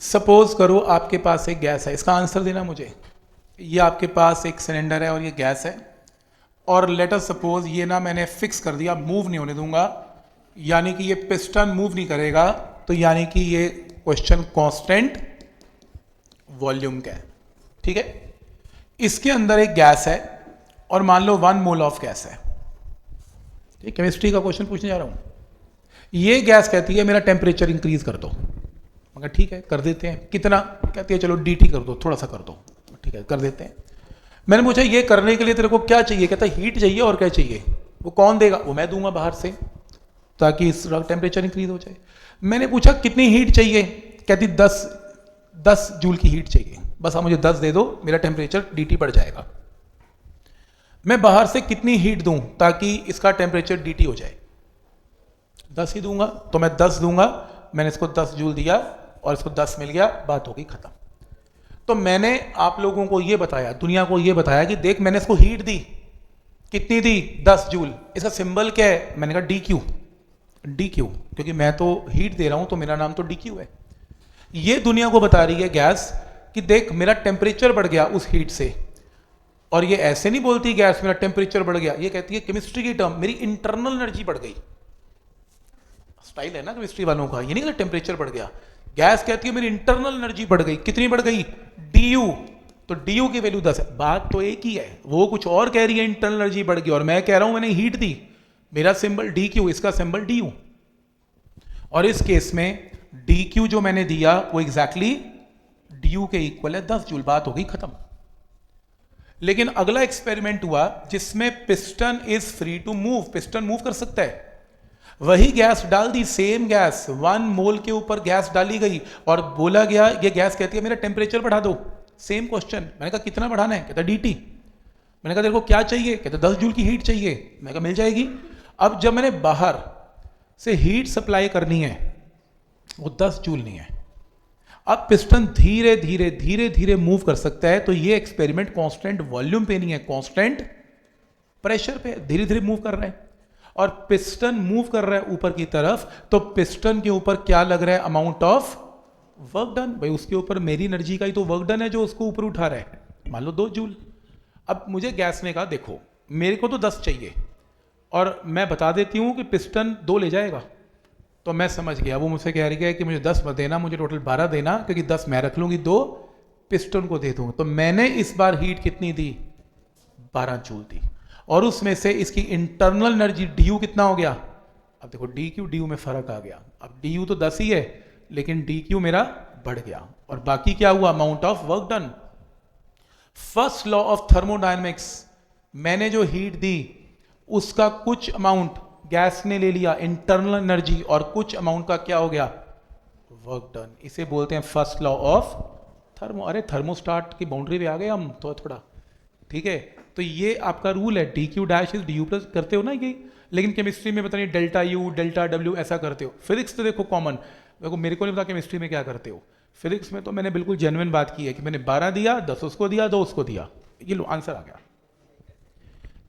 Suppose करो आपके पास एक गैस है, इसका आंसर देना मुझे। ये आपके पास एक सिलेंडर है और ये गैस है, और लेट अस सपोज ये ना मैंने फिक्स कर दिया, मूव नहीं होने दूंगा, यानी कि ये पिस्टन मूव नहीं करेगा, तो यानी कि ये क्वेश्चन कांस्टेंट वॉल्यूम का है। ठीक है, इसके अंदर एक गैस है और मान लो 1 मोल ऑफ गैस है। ठीक, केमिस्ट्री का क्वेश्चन पूछने जा रहा हूं। ये गैस कहती है मेरा टेम्परेचर इंक्रीज कर दो, मगर ठीक है कर देते हैं। कितना? कहती है चलो dt कर दो, थोड़ा सा कर दो। ठीक है कर देते हैं। मैंने पूछा ये करने के लिए तेरे को क्या चाहिए? कहता है हीट चाहिए। और क्या चाहिए? वो कौन देगा? वो मैं दूंगा बाहर से, ताकि इस टेम्परेचर इंक्रीज हो जाए। मैंने पूछा कितनी हीट चाहिए? कहती 10 जूल की हीट चाहिए। बस आप मुझे 10 दे दो, मेरा टेम्परेचर dt बढ़ जाएगा। मैं बाहर से कितनी हीट दूं ताकि इसका टेम्परेचर dt हो जाए? 10 ही दूंगा, तो मैं 10 दूंगा। मैंने इसको 10 जूल दिया और इसको 10 मिल गया, बात होगी खत्म। तो मैंने आप लोगों को यह बताया, दुनिया को यह बताया कि देख मैंने इसको हीट दी, कितनी दी? 10 जूल। इसका सिंबल क्या है? मैंने कहा DQ। DQ क्योंकि मैं तो हीट दे रहा हूं, तो मेरा नाम तो DQ है। ये दुनिया को बता रही है गैस कि देख मेरा टेम्परेचर बढ़ गया उस हीट से। और ये ऐसे नहीं बोलती गैस मेरा टेम्परेचर बढ़ गया, ये कहती है केमिस्ट्री की टर्म मेरी इंटरनल एनर्जी बढ़ गई। स्टाइल है ना केमिस्ट्री वालों का, ये नहीं कहता टेम्परेचर बढ़ गया। गैस कहती है मेरी इंटरनल एनर्जी बढ़ गई। कितनी बढ़ गई? DU। तो DU की वैल्यू 10 है। बात तो एक ही है, वो कुछ और कह रही है इंटरनल एनर्जी बढ़ गई, और मैं कह रहा हूं मैंने हीट दी, मेरा सिंबल DQ, इसका सिंबल DU। और इस केस में DQ जो मैंने दिया वो एग्जैक्टली DU के इक्वल है 10 जूल। बात हो गई खत्म। लेकिन अगला एक्सपेरिमेंट हुआ जिसमें piston is free to move, piston move कर सकता है। वही गैस डाल दी, सेम गैस, 1 मोल के ऊपर गैस डाली गई और बोला गया, ये गैस कहती है मेरा टेम्परेचर बढ़ा दो। Same question. मैंने कहा कितना बढ़ाना है? कहता dt। मैंने कहा तेरे को क्या चाहिए? कहता 10 जूल की हीट चाहिए। मैंने कहा मिल जाएगी। अब जब मैंने बाहर से हीट सप्लाई करनी है, वो 10 जूल नहीं है। अब पिस्टन धीरे धीरे धीरे धीरे मूव कर सकता है, तो ये एक्सपेरिमेंट कांस्टेंट वॉल्यूम पे नहीं है, कांस्टेंट प्रेशर पे धीरे धीरे मूव कर रहा है। और पिस्टन मूव कर रहा है ऊपर की तरफ, तो पिस्टन के ऊपर क्या लग रहा है? Amount of work done. भाई उसके ऊपर मेरी एनर्जी का ही तो वर्क डन है जो उसको ऊपर उठा रहा है, मान लो 2 जूल। अब मुझे गैस ने कहा देखो मेरे को तो 10 चाहिए, और मैं बता देती हूं कि पिस्टन 2 ले जाएगा। तो मैं समझ गया, वो मुझसे कह रही है कि मुझे 10 मत देना, मुझे टोटल 12 देना, क्योंकि 10 मैं रख लूंगी, 2 पिस्टन को दे दूंगा। तो मैंने इस बार हीट कितनी दी? 12 जूल दी। और उसमें से इसकी इंटरनल एनर्जी DU कितना हो गया? अब देखो DQ DU में फर्क आ गया। अब DU तो 10 ही है, लेकिन DQ मेरा बढ़ गया। और बाकी क्या हुआ? Amount of work done. First law of thermodynamics, मैंने जो हीट दी उसका कुछ अमाउंट गैस ने ले लिया, इंटरनल एनर्जी, और कुछ अमाउंट का क्या हो गया? Work done. इसे बोलते हैं फर्स्ट लॉ ऑफ थर्मो। अरे थर्मोस्टाट की बाउंड्री पे आ गए हम तो थोड़ा। ठीक है, तो ये आपका रूल है, DQ dash is DU plus. करते हो ना ये, लेकिन केमिस्ट्री में पता नहीं डेल्टा U डेल्टा W ऐसा करते हो। फिजिक्स तो देखो कॉमन, देखो मेरे को नहीं पता केमिस्ट्री में क्या करते हो। फिजिक्स में तो मैंने बिल्कुल जेन्युइन बात की है कि मैंने 12 दिया, 10 उसको दिया, 2 उसको दिया, ये लो आंसर आ गया।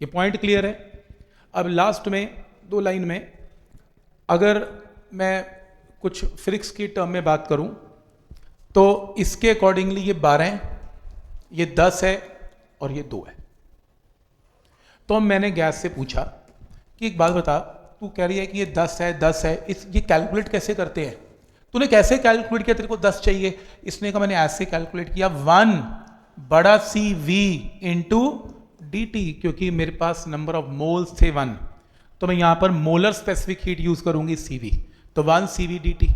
ये पॉइंट क्लियर है। अब लास्ट में 2 लाइन में अगर मैं कुछ फिजिक्स की टर्म में बात करूं, तो इसके अकॉर्डिंगली ये 12 है, ये 10 है और ये 2 है। तो मैंने गैस से पूछा कि एक बात बता, तू कह रही है कि ये 10 है 10 है, ये कैलकुलेट कैसे करते हैं? तूने कैसे कैलकुलेट किया तेरे को 10 चाहिए? इसने कहा मैंने ऐसे कैलकुलेट किया, 1 बड़ा CV इंटू dt, क्योंकि मेरे पास नंबर ऑफ मोल्स थे 1, तो मैं यहां पर मोलर स्पेसिफिक हीट यूज करूंगी CV, तो 1 CV dt।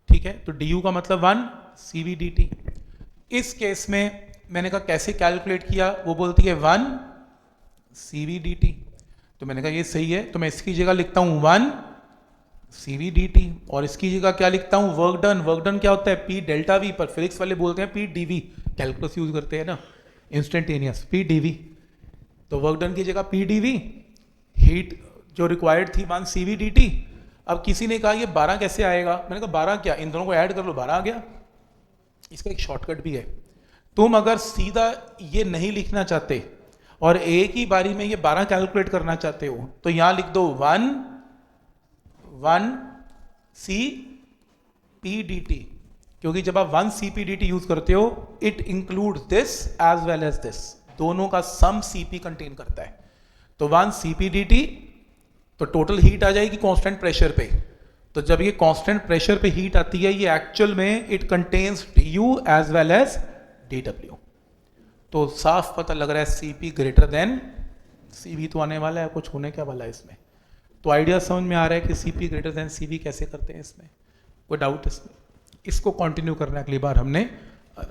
ठीक है, तो DU का मतलब 1 CV dt। इस केस में मैंने कहा कैसे कैलकुलेट किया? वो बोलती है 1 CV dt। तो मैंने कहा ये सही है, तो मैं इसकी जगह लिखता हूं 1 CV dt, और इसकी जगह क्या लिखता हूं? Work done. वर्क डन क्या होता है? P डेल्टा V, पर फिजिक्स वाले बोलते हैं P dV, कैलकुलस यूज करते हैं ना, इंस्टेंटेनियस, P dV। तो वर्क डन की जगह P dV, हीट जो रिक्वायर्ड थी 1 CV dt। अब किसी ने कहा ये 12 कैसे आएगा? मैंने कहा 12 क्या, इन दोनों को ऐड कर लो, 12 आ गया। इसका एक शॉर्टकट भी है, तुम अगर सीधा ये नहीं लिखना चाहते और एक ही बारी में ये 12 कैलकुलेट करना चाहते हो, तो यहां लिख दो 1 CV dt, क्योंकि जब आप 1 CP/dt यूज करते हो it includes this as well as this, दोनों का सम CP कंटेन करता है। तो 1 CP/dt तो टोटल हीट आ जाएगी कांस्टेंट प्रेशर पे। तो जब ये कांस्टेंट प्रेशर पे हीट आती है ये एक्चुअल में it contains DU as well as DW। तो साफ पता लग रहा है CP ग्रेटर देन CV तो आने वाला है, कुछ होने क्या वाला है इसमें। तो आइडिया समझ में आ रहा है कि CP ग्रेटर देन CV कैसे करते हैं इसमें, कोई डाउट इसमें? इसको कंटिन्यू करना है अगली बार, हमने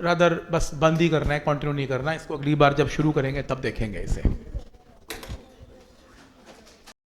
रादर बस बंद ही करना है, कंटिन्यू नहीं करना है इसको। अगली बार जब शुरू करेंगे तब देखेंगे इसे।